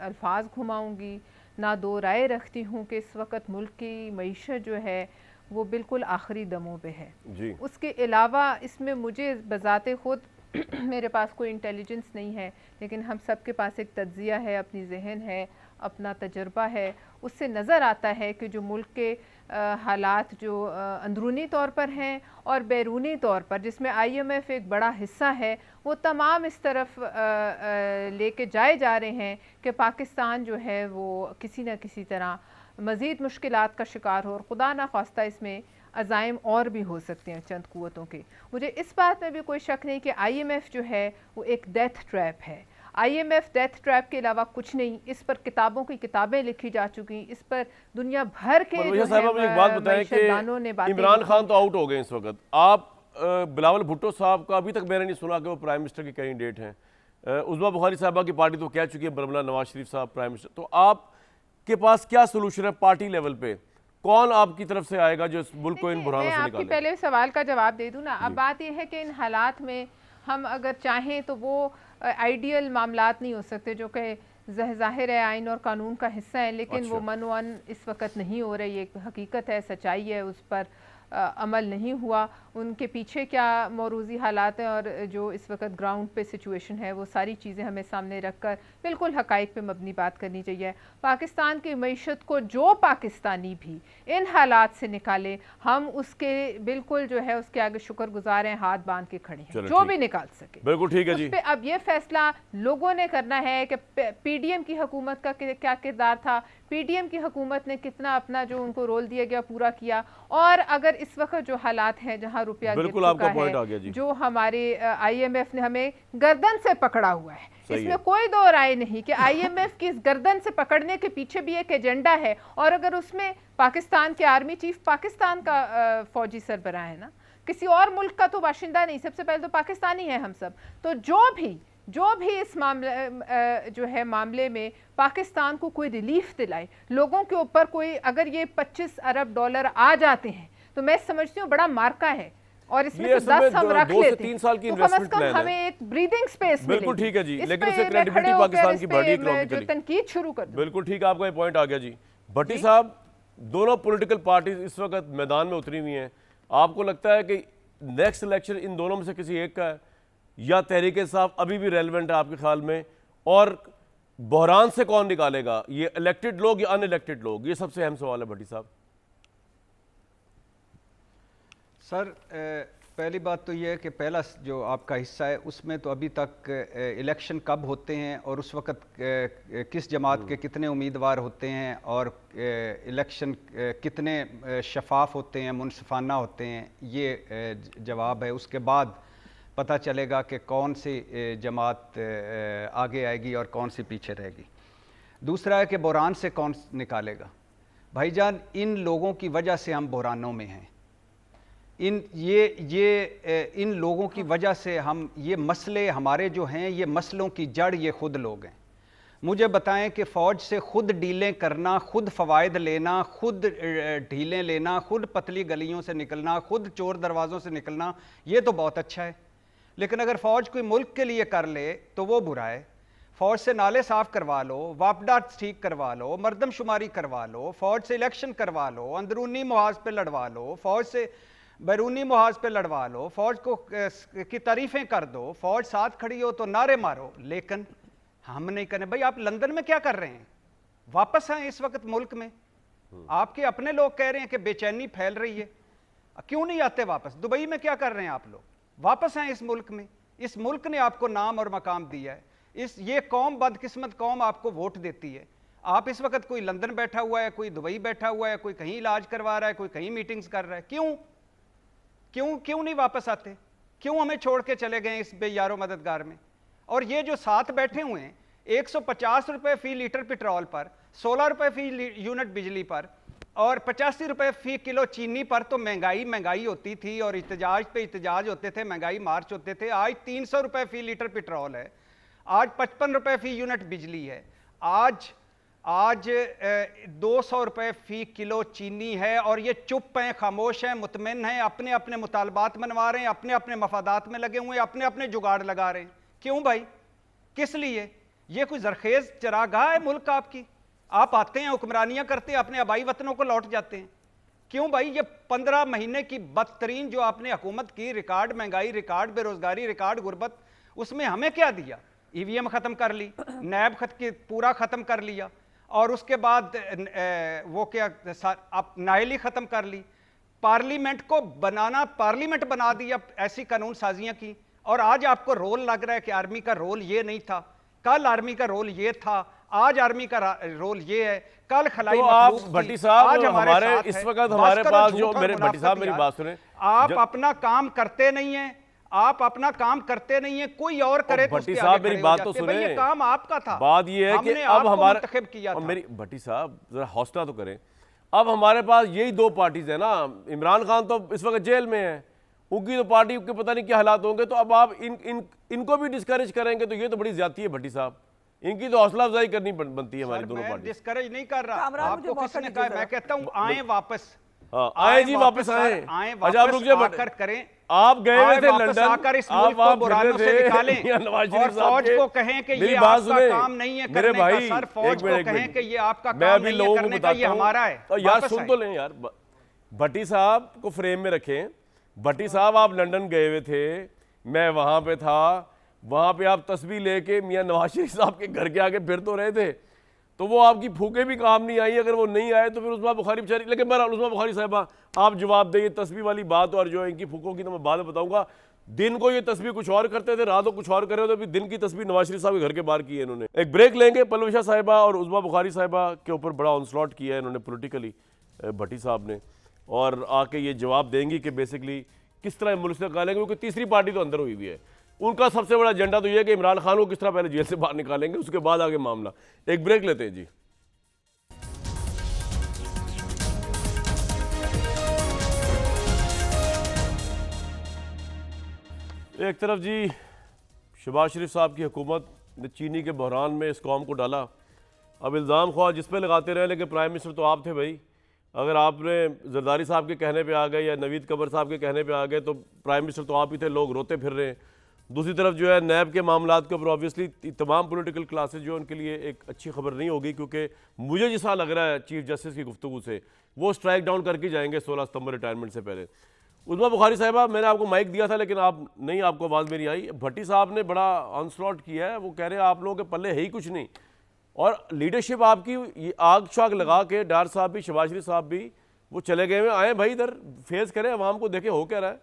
अल्फाज घुमाऊंगी ना दो राय रखती हूँ कि इस वक्त मुल्क की मईशत जो है वो बिल्कुल आखिरी दमों पे है जी। उसके अलावा इसमें मुझे बज़ाते ख़ुद मेरे पास कोई इंटेलिजेंस नहीं है, लेकिन हम सब के पास एक तज्ज़िया है, अपनी जहन है, अपना तजर्बा है। उससे नज़र आता है कि जो मुल्क के हालात जो अंदरूनी तौर पर हैं और बैरूनी तौर पर, जिसमें IMF एक बड़ा हिस्सा है, वो तमाम इस तरफ लेके जाए जा रहे हैं कि पाकिस्तान जो है वो किसी न किसी तरह मज़ीद मुश्किलात का शिकार हो, और खुदा ना ख्वास्ता इसमें अज़ाइम और भी हो सकते हैं चंद कुव्वतों के। मुझे इस बात में भी कोई शक नहीं कि IMF जो है वो एक डेथ ट्रैप है। IMF डेथ ट्रैप के अलावा कुछ नहीं। इस पर किताबों की किताबें लिखी जा चुकी, इस पर दुनिया भर के जो मुझे एक बात बताएं कि इमरान खान तो आउट हो गए इस वक्त। आप बिलावल भुट्टो साहब का अभी तक मैंने नहीं सुना कि वो प्राइम मिनिस्टर के कैंडिडेट हैं। उज़मा बुखारी साहबा की पार्टी तो कह चुकी है बरमला नवाज शरीफ साहब प्राइम मिनिस्टर। तो आपके पास क्या सोल्यूशन है पार्टी लेवल पे? कौन आपकी तरफ से आएगा जो इस मुल्क को इन बुरानों से निकाले? पहले सवाल का जवाब दे दूं ना। अब बात यह है कि इन हालात में हम अगर चाहें तो वो आइडियल मामलात नहीं हो सकते जो कि ज़ाहिर है आइन और कानून का हिस्सा है, लेकिन वो मनवन इस वक्त नहीं हो रही। एक हकीकत है, सच्चाई है, उस पर अमल नहीं हुआ। उनके पीछे क्या मौरूज़ी हालात हैं और जो इस वक्त ग्राउंड पे सिचुएशन है, वो सारी चीज़ें हमें सामने रख कर बिल्कुल हक़ाइक़ पे मबनी बात करनी चाहिए। पाकिस्तान की मईशत को जो पाकिस्तानी भी इन हालात से निकाले, हम उसके बिल्कुल जो है उसके आगे शुक्रगुजार हैं, हाथ बांध के खड़े हैं, जो भी निकाल सके। बिल्कुल ठीक है जी। उस पे अब ये फैसला लोगों ने करना है कि PDM की हुकूमत का क्या किरदार था, PDM की हुकूमत ने कितना अपना जो उनको रोल दिया गया पूरा किया, और अगर इस वक्त जो हालात हैं जहाँ रुपया गिर चुका है, जो हमारे IMF ने हमें गर्दन से पकड़ा हुआ है, इसमें कोई दो राय नहीं कि IMF की इस गर्दन से पकड़ने के पीछे भी एक एजेंडा है। और अगर उसमें पाकिस्तान के आर्मी चीफ पाकिस्तान का फौजी सरबराह है ना, किसी और मुल्क का तो बाशिंदा नहीं, सबसे पहले तो पाकिस्तानी है हम सब। तो जो भी इस मामले जो है मामले में पाकिस्तान को कोई रिलीफ दिलाए, लोगों के ऊपर कोई, अगर ये $25 अरब आ जाते हैं तो मैं समझती हूँ बड़ा मार्का है और इसमें ये से असल में 10 हम रख 2 से लेते 3 हैं साल की तो कम से इन्वेस्टमेंट कम प्लान है। हमें एक ब्रीदिंग स्पेस बिल्कुल ठीक है जी, इस लेकिन पे उससे मैं क्रेडिबिलिटी खड़े होकर पाकिस्तान इस की पे बढ़ी मैं जो इकोनॉमिकली। तनकीद शुरू कर दूं। बिल्कुल ठीक, आपका ये पॉइंट आ गया जी। भट्टी साहब, दोनों पॉलिटिकल पार्टीज इस वक्त मैदान में उतरी हुई हैं, आपको लगता है कि नेक्स्ट इलेक्शन इन दोनों में से किसी एक का है, या तहरीक इंसाफ अभी भी रेलेवेंट है आपके ख्याल में? और बहरान से कौन निकालेगा, ये इलेक्टेड लोग या अनइलेक्टेड लोग? ये सबसे अहम सवाल है भट्टी साहब। सर पहली बात तो ये है कि पहला जो आपका हिस्सा है उसमें तो अभी तक इलेक्शन कब होते हैं और उस वक़्त किस जमात के कितने उम्मीदवार होते हैं और इलेक्शन कितने शफाफ होते हैं, मुनसिफाना होते हैं, ये जवाब है। उसके बाद पता चलेगा कि कौन सी जमात आगे आएगी और कौन सी पीछे रहेगी। दूसरा है कि बहरान से कौन निकालेगा। भाईजान, इन लोगों की वजह से हम बहरानों में हैं। इन लोगों की वजह से हम ये मसले हमारे जो हैं, ये मसलों की जड़ ये खुद लोग हैं। मुझे बताएं कि फ़ौज से खुद डीलें करना, खुद फ़वायद लेना, खुद ढीलें लेना, खुद पतली गलियों से निकलना, खुद चोर दरवाज़ों से निकलना, ये तो बहुत अच्छा है। लेकिन अगर फ़ौज कोई मुल्क के लिए कर ले तो वो बुरा है। फ़ौज से नाले साफ़ करवा लो, वापडा ठीक करवा लो, मरदमशुमारी करवा लो, फ़ौज से इलेक्शन करवा लो, अंदरूनी मुहाज पे लड़वा लो, फ़ौज से बैरूनी मुहाज पे लड़वा लो, फ़ौज को की तारीफ़ें कर दो, फ़ौज साथ खड़ी हो तो नारे मारो। लेकिन हम नहीं करें। भाई, आप लंदन में क्या कर रहे हैं? वापस आए इस वक्त मुल्क में। आपके अपने लोग कह रहे हैं कि बेचैनी फैल रही है, क्यों नहीं आते वापस? दुबई में क्या कर रहे हैं आप लोग? वापस आए इस मुल्क में। इस मुल्क ने आपको नाम और मकाम दिया है। ये कौम, बदकिस्मत कौम, आपको वोट देती है। आप इस वक्त, कोई लंदन बैठा हुआ है, कोई दुबई बैठा हुआ है, कोई कहीं इलाज करवा रहा है, कोई कहीं मीटिंग्स कर रहा है। क्यों नहीं वापस आते? क्यों हमें छोड़ के चले गए इस बेयारो मददगार में? और ये जो साथ बैठे हुए हैं, 150 रुपए फी लीटर पेट्रोल पर, 16 रुपए फी यूनिट बिजली पर और 85 रुपए फी किलो चीनी पर तो महंगाई होती थी और इhtजाज पे इhtजाज होते थे, महंगाई मार्च होते थे। आज 300 रुपए फी लीटर पेट्रोल है, आज 55 रुपए फी यूनिट बिजली है, आज 200 रुपए फी किलो चीनी है। और ये चुप हैं, खामोश हैं, मुतमिन हैं, अपने अपने मुतालबात मनवा रहे हैं, अपने अपने मफादात में लगे हुए हैं, अपने अपने जुगाड़ लगा रहे हैं। क्यों भाई? किस लिए? ये कोई जरखेज चरागाह है मुल्क आपकी? आप आते हैं, हुक्मरानियां करते हैं, अपने आबाई वतनों को लौट जाते हैं। क्यों भाई? ये 15 महीने की बदतरीन जो आपने हुकूमत की, रिकॉर्ड महंगाई, रिकॉर्ड बेरोजगारी, रिकॉर्ड गुर्बत, उसमें हमें क्या दिया? ईवीएम खत्म कर ली, नैब पूरा खत्म कर लिया, और उसके बाद वो क्या, आप नाहली खत्म कर ली, पार्लियामेंट को पार्लियामेंट बना दिया, ऐसी कानून साजियां की। और आज आपको रोल लग रहा है कि आर्मी का रोल ये नहीं था, कल आर्मी का रोल ये था, आज आर्मी का रोल ये है, कल खलाई। तो आप भट्टी साहब, हमारे इस वक्त हमारे पास जो मेरे भट्टी साहब, मेरी बात सुने, आप अपना काम करते नहीं है, आप अपना काम करते नहीं है, कोई और करे तो भट्टी साहब मेरी बात तो सुने। ये काम आपका था। बात ये है कि अब हमारे किया था। मेरी भट्टी साहब जरा हौसला तो करें। अब हमारे पास यही दो पार्टीज है ना। इमरान खान तो इस वक्त जेल में है, उनकी तो पार्टी के पता नहीं क्या हालात होंगे। तो अब आप इनको भी डिस्करेज करेंगे तो ये तो बड़ी ज्यादती है भट्टी साहब। इनकी तो हौसला अफजाई करनी बनती है हमारी दोनों पार्टी। डिस्करेज नहीं कर रहा, आपको किसने कहा? मैं कहता हूं आए वापस। आए जी, वापस आए। अच्छा, आप रुक जाइए, करें। आप गए हुए थे लंदन, आकर इस मुल्क को बुरानों से निकालें नवाज और शरीफ साहब फौज को कहें कि ये आपका काम नहीं है मेरे करने भाई, का। सर, फौज को कहें कि ये आपका मैं काम अभी नहीं है लोगों को करने का, ये हमारा है। तो यार सुन तो लें यार, भट्टी साहब को फ्रेम में रखें। भट्टी साहब, आप लंदन गए हुए थे, मैं वहां पे था, वहां पे आप तस्वीर लेके मियां नवाज शरीफ साहब के घर के आगे फिर तो रहे थे, तो वो आपकी फूके भी काम नहीं आई। अगर वो नहीं आए तो फिर उस्मा बुखारी बेचारी, लेकिन बहरहाल उस्मा बुखारी साहबा आप जवाब देंगे तस्वीर वाली बात, और जो इनकी फूकों की तो मैं बाद में बताऊंगा। दिन को ये तस्वीर कुछ और करते थे, रात को कुछ और कर रहे थे, अभी दिन की तस्वीर नवाज शरीफ साहब के घर के बाहर की है इन्होंने। एक ब्रेक लेंगे। पलविशा साहिबा और उस्मा बुखारी साहिबा के ऊपर बड़ा ऑनस्लॉट किया है इन्होंने पोलिटिकली, भट्टी साहब ने, और आके ये जवाब देंगी कि बेसिकली किस तरह मुल्क से निकालेंगे, क्योंकि तीसरी पार्टी तो अंदर हुई हुई है। उनका सबसे बड़ा एजेंडा तो ये है कि इमरान खान को किस तरह पहले जेल से बाहर निकालेंगे, उसके बाद आगे मामला। एक ब्रेक लेते हैं जी। एक तरफ जी शहबाज शरीफ साहब की हुकूमत ने चीनी के बहरान में इस कौम को डाला। अब इल्ज़ाम ख्वाह जिस पे लगाते रहे, लेकिन प्राइम मिनिस्टर तो आप थे भाई। अगर आपने जरदारी साहब के कहने पे आ गए या नवीद कमर साहब के कहने पे आ गए तो प्राइम मिनिस्टर तो आप ही थे, लोग रोते फिर रहे हैं। दूसरी तरफ जो है नैब के मामलात के ऊपर ऑब्वियसली तमाम पॉलिटिकल क्लासेस जो है उनके लिए एक अच्छी खबर नहीं होगी, क्योंकि मुझे जैसा लग रहा है चीफ जस्टिस की गुफ्तगू से वो स्ट्राइक डाउन करके जाएंगे 16 सितंबर रिटायरमेंट से पहले। उस्मा बुखारी साहिबा, मैंने आपको माइक दिया था लेकिन आप नहीं, आपको आवाज़ मेरी आई। भट्टी साहब ने बड़ा ऑनस्लॉट किया है, वो कह रहे हैं आप लोगों के पल्ले है ही कुछ नहीं, और लीडरशिप आपकी ये आग शाग लगा के डार साहब भी, शहबाज शरीफ साहब भी वो चले गए हुए, आए भाई इधर फेस करें अवाम को, देखें हो क्या रहा है।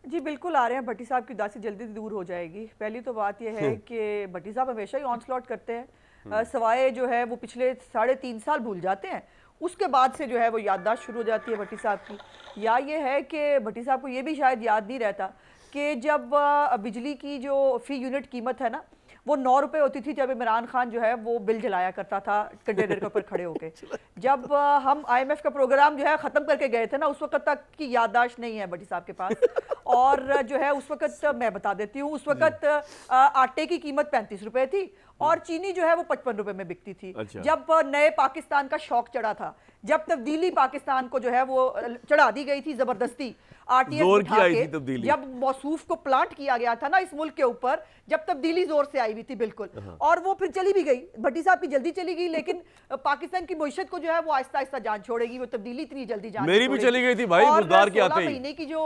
जी बिल्कुल आ रहे हैं, भट्टी साहब की उदासी जल्दी दूर हो जाएगी। पहली तो बात यह है कि भट्टी साहब हमेशा ही ऑनस्लॉट करते हैं, सवाए जो है वो पिछले 3.5 साल भूल जाते हैं, उसके बाद से जो है वो याददाश्त शुरू हो जाती है भट्टी साहब की। या ये है कि भट्टी साहब को ये भी शायद याद नहीं रहता कि जब बिजली की जो फ़ी यूनिट कीमत है ना वो 9 रुपए होती थी, जब इमरान खान जो है वो बिल जलाया करता था कंटेनर के ऊपर खड़े होके। जब हम IMF का प्रोग्राम जो है ख़त्म करके गए थे ना, उस वक्त तक की याददाश्त नहीं है भट्टी साहब के पास। और जो है उस वक्त मैं बता देती हूँ, उस वक्त आटे की कीमत 35 रुपए थी और चीनी जो है वो 55 रुपए में बिकती थी। अच्छा। जब नए पाकिस्तान का शौक चढ़ा था, जब तब्दीली पाकिस्तान को जो है वो चढ़ा दी गई थी जबरदस्ती, आरटीएस जोर की उठा आई के, थी तब्दीली। जब मौसूफ को प्लांट किया गया था ना इस मुल्क के ऊपर, जब तब्दीली जोर से आई हुई थी बिल्कुल, और वो फिर चली भी गई। भट्टी साहब की जल्दी चली गई, लेकिन पाकिस्तान की मईशत को जो है वो आहिस्ता आहिस्ता जान छोड़ेगी, वो तब्दीली इतनी जल्दी जान मेरी भी छोड़ेगी। चली गई थी भाई, और गुजदार के 16 आते ही। महीने की जो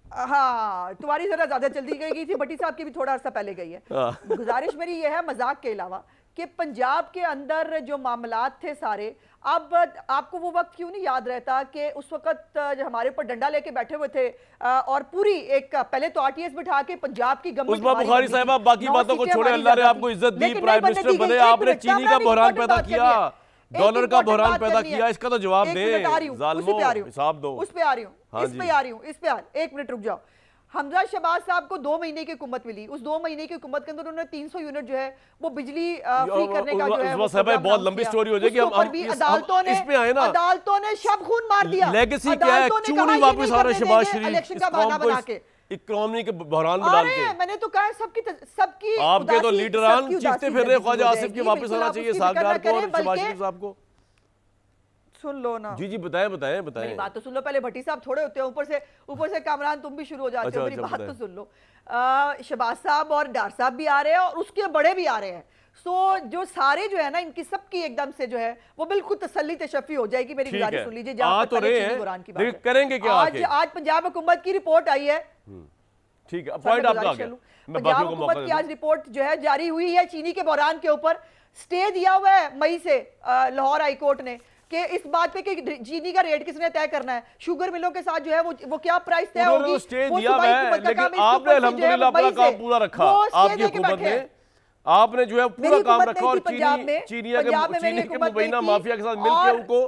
हाँ तुम्हारी जरा ज्यादा जल्दी गई थी, भट्टी साहब की भी थोड़ा अर्सा पहले गई है। गुजारिश मेरी ये है मजाक के अलावा कि पंजाब के अंदर जो मामलात थे सारे, अब आपको वो वक्त क्यों नहीं याद रहता कि उस वक्त जो हमारे ऊपर डंडा लेके बैठे हुए थे और पूरी एक पहले तो आरटीएस बिठा के पंजाब की गवर्नमेंट, उस्मा बुखारी साहिबा, बाकी बातों को छोड़े, अल्लाह ने आपको इज्जत दी, प्राइम मिनिस्टर बने, आपने चीनी का बहरान पैदा किया, डॉलर का बहरान पैदा किया, इसका तो जवाब दे, जालिमों, हिसाब दो। उस पे आ रही हूँ, इस पे 1 मिनट रुक जाओ। हमजा शहबाज साहब को 2 महीने की हुकूमत मिली, उस 2 महीने की हुकूमत के अंदर उन्होंने 300 यूनिट जो है वो बिजली फ्री करने का जो है वो साहब बहुत लंबी स्टोरी हो जाएगी, हम इस पे आए ना, अदालतों ने शब खून मार दिया। लेगेसी क्या है, क्यों नहीं वापस आ रहे शहबाज शरीफ इलेक्शन का बहाना बना के इकोनॉमी के बहरान में डाल के? मैंने तो कहा सबकी आपके तो लीडरान चीखते फिर रहे, ख्वाजा आसिफ के वापस आना चाहिए, सागदार को और शहबाज शरीफ साहब को। सुन लो ना। जी बताएं। मेरी बात तो सुन लो पहले, भट्टी साहब थोड़े होते हैं, ऊपर से कामरान तुम भी शुरू हो जाते हो। मेरी बात तो सुन लो, शहबाज साहब और डार साहब भी आ रहे हैं और उसके बड़े भी आ रहे हैं। सो जो सारे जो है ना इनकी सबकी एकदम से जो है वो बिल्कुल तसल्ली तशफ़ी हो जाएगी। मेरी गुजारिश सुन लीजिए, जहां तो रहे हैं, करेंगे क्या आज पंजाब हुकूमत की रिपोर्ट आई है। ठीक है, पॉइंट आपका आ गया। पंजाब हुकूमत की आज रिपोर्ट जो है जारी हुई है चीनी के बहरान के ऊपर। स्टे दिया हुआ है मई से लाहौर हाई कोर्ट ने कि इस बात पे कि चीनी का रेट किसने तय करना है, शुगर मिलों के साथ जो है वो क्या प्राइस तय होगी, स्टे दिया है, लेकिन आपने अल्हम्दुलिल्लाह अपना काम पूरा रखा। आपकी हुकूमत ने आपने जो है पूरा काम रखा और चीनिया के मुबैना माफिया के साथ मिलकर उनको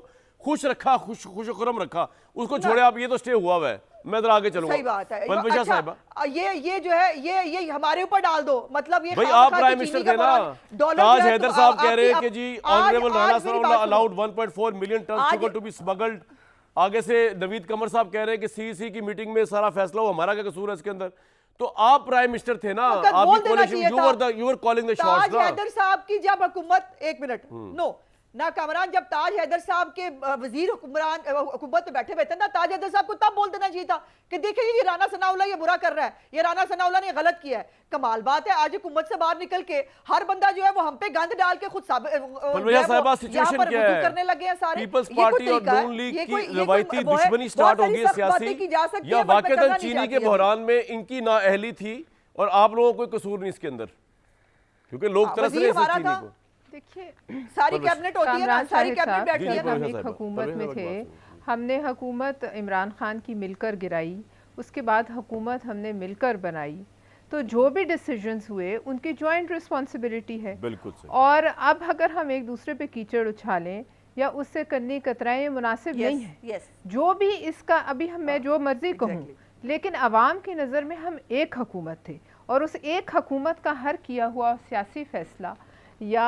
खुश रखा, खुश खुरम रखा, उसको छोड़े आप। ये तो स्टे हुआ है, मैं इधर आगे चलूंगा। सही बात है। पनपेशा साहिबा, ये जो है ये हमारे ऊपर डाल दो, मतलब ये भाई आप प्राइम मिनिस्टर थे ना, ताज हैदर साहब कह रहे हैं कि जी honourable Rana Sanaullah allowed 1.4 million ton sugar to be smuggled. आगे से नवीद कमर साहब कह रहे हैं कि सीईसी की मीटिंग में सारा फैसला हो, हमारा क्या कसूर है इसके अंदर? तो आप प्राइम मिनिस्टर थे ना, आपकी कोalition, you were calling the shots। ताज हैदर साहब की जब हुकूमत, 1 मिनट नो ना कामरान, जब ताज हैदर साहब के वजीर हुकूमत में बैठे हुए थे ना, ताज हैदर साहब को तब बोल देना चाहिए था कि देखिए ये राना सनाउल्लाह ये बुरा कर रहा है, ये राना सनाउल्लाह ने गलत किया है। कमाल बात है, आज हुकूमत से बाहर निकल के हर बंदा जो है वो हम पे गंद डाल के खुद सिचुएशन क्या है, करने लगे हैं सारे। पीपल्स पार्टी और नून लीग की रवायती दुश्मनी स्टार्ट हो गई है सियासी, या वाकईतन चीनी के बहरान में इनकी नाअहली थी और आप लोगों को कोई कसूर नहीं इसके अंदर, क्योंकि लोग तरस रहे हैं चीनी को? देखिए सारी कैबिनेट होती है ना, सारी कैबिनेट बैठती है ना। हम एक हुकूमत में थे, हमने हुकूमत इमरान खान की मिलकर गिराई, उसके बाद हुकूमत हमने मिलकर बनाई, तो जो भी डिसीजंस हुए उनकी जॉइंट रिस्पॉन्सिबिलिटी है। बिल्कुल। और अब अगर हम एक दूसरे पे कीचड़ उछालें या उससे कन्नी कतराएं मुनासिब नहीं है। जो भी इसका अभी मैं जो मर्जी कहूँ, लेकिन आवाम की नज़र में हम एक हुकूमत थे और उस एक हुकूमत का हर किया हुआ सियासी फैसला या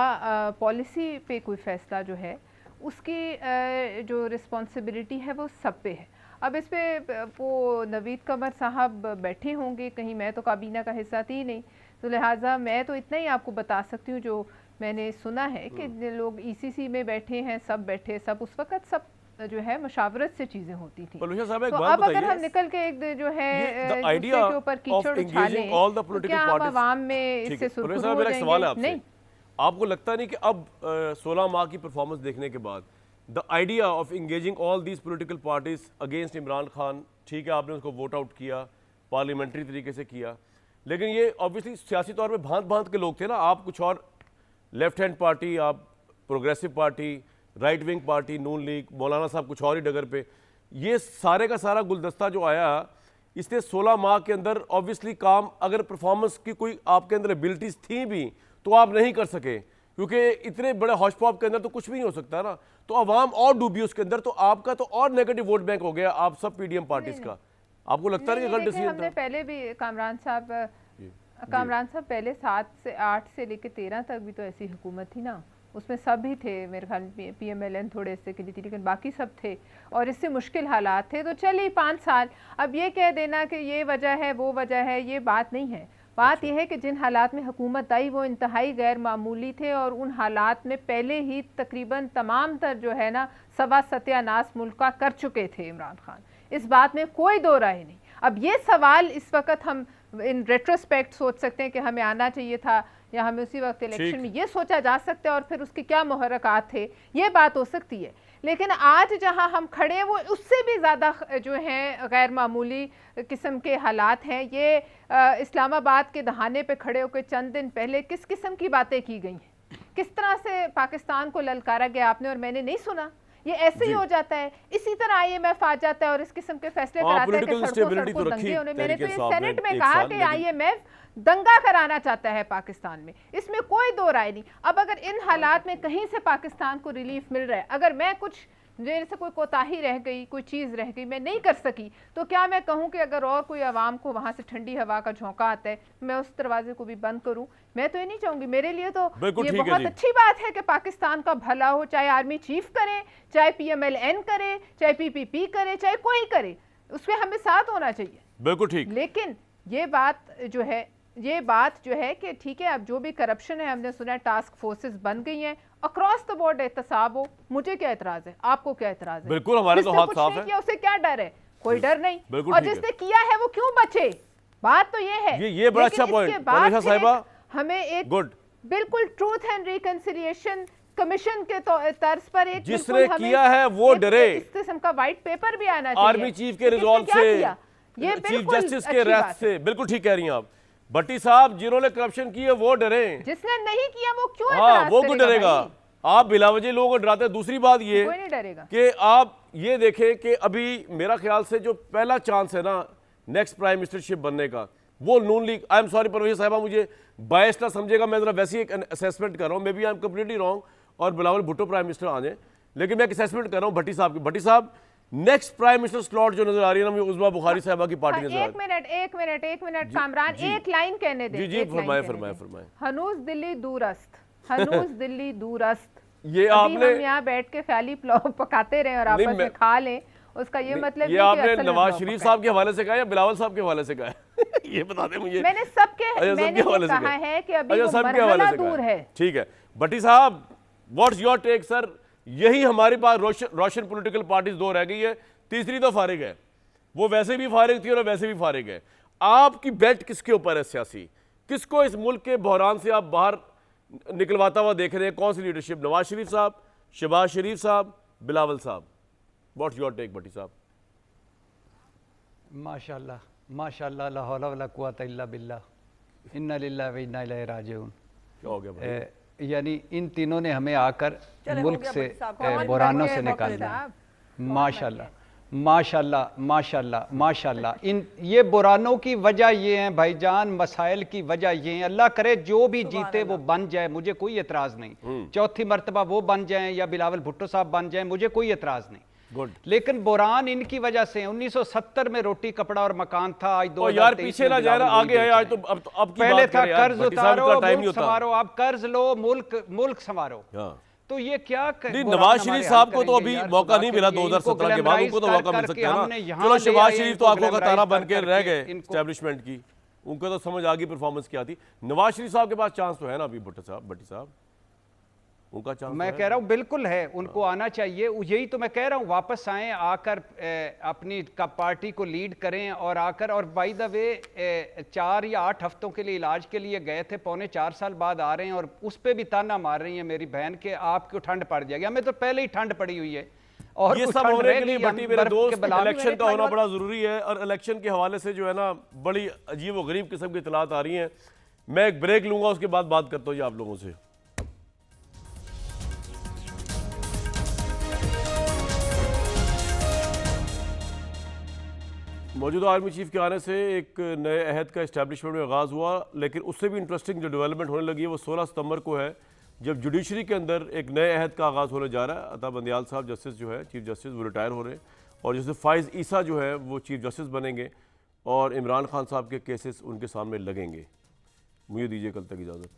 पॉलिसी पे कोई फैसला जो है उसकी जो रिस्पॉन्सिबिलिटी है वो सब पे है। अब इस पे वो नवीद कमर साहब बैठे होंगे कहीं, मैं तो काबीना का हिस्सा थी नहीं, तो लिहाजा मैं तो इतना ही आपको बता सकती हूँ जो मैंने सुना है कि जो लोग ईसीसी में बैठे हैं, सब बैठे, सब उस वक्त सब जो है मशावरत से चीजें होती थी। पलूषा साहब एक तो बात अब अगर बताइए, हम निकल के एक जो है the दूसरे idea के ऊपर of कीचड़ engaging उछालें all the तो political क्या हम parties- आवाम में ठीक इससे है, सुरखरू साहब हो मेरा एक सवाल है जाएंगे? आपसे, नहीं, आपको लगता नहीं कि अब 16 माह की परफॉर्मेंस देखने के बाद the idea of engaging all these political parties against Imran Khan, ठीक है आपने उसको वोट आउट किया, पार्लियामेंट्री तरीके से किया, लेकिन ये ऑब्वियसली सियासी तौर पे भांत भांत के लोग थे ना, आप कुछ और लेफ्ट हैंड पार्टी, आप progressive party, right wing party, Noon league, मौलाना साहब कुछ और ही डगर पे, ये सारे का सारा गुलदस्ता जो आया इसने 16 माह के अंदर ऑब्वियसली काम, अगर परफॉर्मेंस की कोई आपके अंदर एबिलिटीज थी भी तो आप नहीं कर सके, क्योंकि इतने बड़े हॉश पॉप के अंदर तो कुछ भी नहीं हो सकता ना, तो अवाम और डूबी उसके अंदर, तो आपका तो और नेगेटिव वोट बैंक हो गया आप सब पीडीएम पार्टीज का। आपको लगता है कि गलत डिसीजन हमने था? पहले भी कामरान साहब पहले 7 से 8 से लेकर 13 तक भी तो ऐसी हुकूमत थी ना, उसमें सब ही थे, मेरे ख्याल में PMLN थोड़े से के लिए थी, लेकिन बाकी सब थे और इससे मुश्किल हालात थे। तो चलिए 5 साल, अब ये कह देना कि ये वजह है वो वजह है, ये बात नहीं है। बात यह है कि जिन हालात में हुकूमत आई वो इंतहाई गैर मामूली थे और उन हालात में पहले ही तकरीबन तमाम तर जो है ना सवा सत्यानाश मुल्क का कर चुके थे इमरान खान, इस बात में कोई दो राय नहीं। अब ये सवाल इस वक्त हम इन रेट्रोस्पेक्ट सोच सकते हैं कि हमें आना चाहिए था या हमें उसी वक्त इलेक्शन में, ये सोचा जा सकता है और फिर उसके क्या मुहर्रकात थे, ये बात हो सकती है। लेकिन आज जहां हम खड़े हैं वो उससे भी ज़्यादा जो हैं गैर मामूली किस्म के हालात हैं। ये इस्लामाबाद के दहाने पे खड़े होकर चंद दिन पहले किस किस्म की बातें की गई हैं, किस तरह से पाकिस्तान को ललकारा गया आपने और मैंने नहीं सुना। ये ऐसे ही हो जाता है, इसी तरह IMF आ जाता है और इस किस्म के फैसले कराता है कि सड़कों दंगे होने। मैंने तो ये सेनेट में कहा कि IMF दंगा कराना चाहता है पाकिस्तान में, इसमें कोई दो राय नहीं। अब अगर इन हालात में कहीं से पाकिस्तान को रिलीफ मिल रहा है, अगर मैं कुछ मेरे से कोई कोताही रह गई, कोई चीज़ रह गई, मैं नहीं कर सकी, तो क्या मैं कहूँ कि अगर और कोई आवाम को वहाँ से ठंडी हवा का झोंका आता है मैं उस दरवाजे को भी बंद करूँ? मैं तो ये नहीं चाहूँगी। मेरे लिए तो ये बहुत अच्छी बात है कि पाकिस्तान का भला हो, चाहे आर्मी चीफ करे, चाहे PMLN करे, चाहे PPP करे, चाहे कोई करे, उसमें हमें साथ होना चाहिए। बिल्कुल ठीक। लेकिन ये बात जो है कि ठीक है, अब जो भी करप्शन है हमने सुना टास्क फोर्सेस बन गई हैं, अक्रॉस द बोर्ड एहतसाब हो, मुझे क्या एतराज है, आपको क्या एतराज है? बिल्कुल, हमारे तो हाथ साफ है, उसे क्या डर है? कोई डर नहीं। और जिसने है। किया है वो क्यों बचे? बात तो ये है। ये बड़ा अच्छा पॉइंट हमें एक गुड बिल्कुल ट्रूथ एंड रिकंसिलिएशन कमीशन के तर्ज पर एक जिसने किया है वो डरे, इस किस्म का व्हाइट पेपर भी आना चाहिए आर्मी चीफ के रिजॉल्व से, चीफ जस्टिस के रेस्ट से। बिल्कुल ठीक कह रही हैं आप। भट्टी साहब, जिन्होंने करप्शन की है वो डरे, जिसने नहीं किया वो क्यों? हाँ, वो क्यों डरेगा? आप बिलावजह लोगों को डराते हैं। दूसरी बात ये कोई नहीं डरेगा कि आप ये देखें कि अभी मेरा ख्याल से जो पहला चांस है ना नेक्स्ट प्राइम मिनिस्टरशिप बनने का, वो Noon league, I am sorry Parvez साहिबा मुझे बायस ना समझेगा, मैं जरा वैसे ही एक असेसमेंट कर रहा हूँ, maybe I am completely wrong और बिलावल भुट्टो प्राइम मिनिस्टर आ जाए, लेकिन मैं एक असेसमेंट कर रहा हूँ भट्टी साहब की। भट्टी साहब, नेक्स्ट प्राइम मिनिस्टर स्लॉट जो नजर आ रही है ना, उज़मा बुखारी साहिबा की पार्टी नजर आ रही है। एक मिनट कामरान, एक लाइन कहने दे। जी फरमाए। हनूज दिल्ली दूरस्त, हनूज दिल्ली दूरस्त। ये आपने हम यहाँ बैठ के ख्याली पुलाव पकाते रहे और आपस में खा लें, उसका ये मतलब ये आपने नवाज शरीफ साहब के हवाले से कहा या बिलावल साहब के हवाले से कहा है? ये बता दें मुझे। मैंने सबके कहा है कि अभी वो मरहला दूर है। ठीक है भट्टी साहब, व्हाट्स योर टेक सर? यही हमारे पास रोशन पॉलिटिकल पार्टीज दो रह गई है, तीसरी तो फारिग है, वो वैसे भी फारिग थी और वैसे भी फारिग है। आपकी बेट किसके ऊपर है सियासी? किसको इस मुल्क के बहरान से आप बाहर निकलवाता हुआ देख रहे हैं? कौन सी लीडरशिप? नवाज शरीफ साहब, शहबाज शरीफ साहब, बिलावल साहब? व्हाट्स योर टेक भट्टी साहब? माशाल्लाह माशाल्लाह, ला हौला वला कुव्वता इल्ला बिल्लाह, इन्ना लिल्लाहि व इन्ना इलैहि राजिऊन। क्या हो गया भाई? यानी इन तीनों ने हमें आकर मुल्क से साहब, बुरानों से निकाल दिया। माशाल्लाह माशाल्लाह माशाल्लाह माशाल्लाह। इन ये बुरानों की वजह ये है भाईजान, मसाइल की वजह ये है। अल्लाह करे जो भी जीते वो बन जाए, मुझे कोई एतराज़ नहीं। चौथी मरतबा वो बन जाएं या बिलावल भुट्टो साहब बन जाएं, मुझे कोई एतराज़ नहीं। गुड। लेकिन बुरान इनकी वजह से 1970 में रोटी कपड़ा और मकान था, आज 2023 यार पीछे ना जा रहा, आगे है। आज तो अब की पहले बात था करें यार, कर्ज भट्टी साहब उतारो, का टाइम नहीं मुल्क होता। संवारो, आप कर्ज लो, मुल्क संवारो। तो ये क्या नवाज शरीफ साहब को तो अभी मौका नहीं मिला 2017 के बाद, उनको तो मौका मिल सकता है ना। चलो शहबाज शरीफ तो आंखों का तारा बन के रह गए एस्टेब्लिशमेंट की। उनका तो समझ आ गई परफॉर्मेंस क्या थी। नवाज शरीफ साहब के पास चांस तो है ना अभी, भट्टी साहब उनका चांस मैं कह रहा हूँ बिल्कुल है, उनको आना चाहिए। यही तो मैं कह रहा हूँ, वापस आएं, आकर अपनी पार्टी को लीड करें और आकर, और बाय द वे 4 या 8 हफ्तों के लिए इलाज के लिए गए थे, पौने 4 साल बाद आ रहे हैं और उस पर भी ताना मार रही है मेरी बहन के आपको ठंड पड़ जाएगी। हमें तो पहले ही ठंड पड़ी हुई है और ये कुछ सब ठंड होने रह के लिए गई, भट्टी हम मेरे बर्फ के दोस्त बलान में इलेक्शन रह का गए। होना बड़ा ज़रूरी है, और इलेक्शन के हवाले से जो है ना बड़ी अजीब व गरीब किस्म की इतलात आ रही हैं। मैं एक ब्रेक लूंगा, उसके बाद बात करता हूँ जी आप लोगों से। मौजूदा आर्मी चीफ के आने से एक नए अहद का इस्टेब्लिशमेंट में आगाज़ हुआ, लेकिन उससे भी इंटरेस्टिंग जो डेवलपमेंट होने लगी है वो 16 सितंबर को है, जब जुडिशरी के अंदर एक नए अहद का आगाज़ होने जा रहा है। अता बंदियाल साहब जस्टिस जो है चीफ जस्टिस वो रिटायर हो रहे हैं, और जैसे फाइज़ ईसा जो है वो चीफ जस्टिस बनेंगे और इमरान खान साहब के केसेस उनके सामने लगेंगे। मुझे दीजिए कल तक इजाज़त।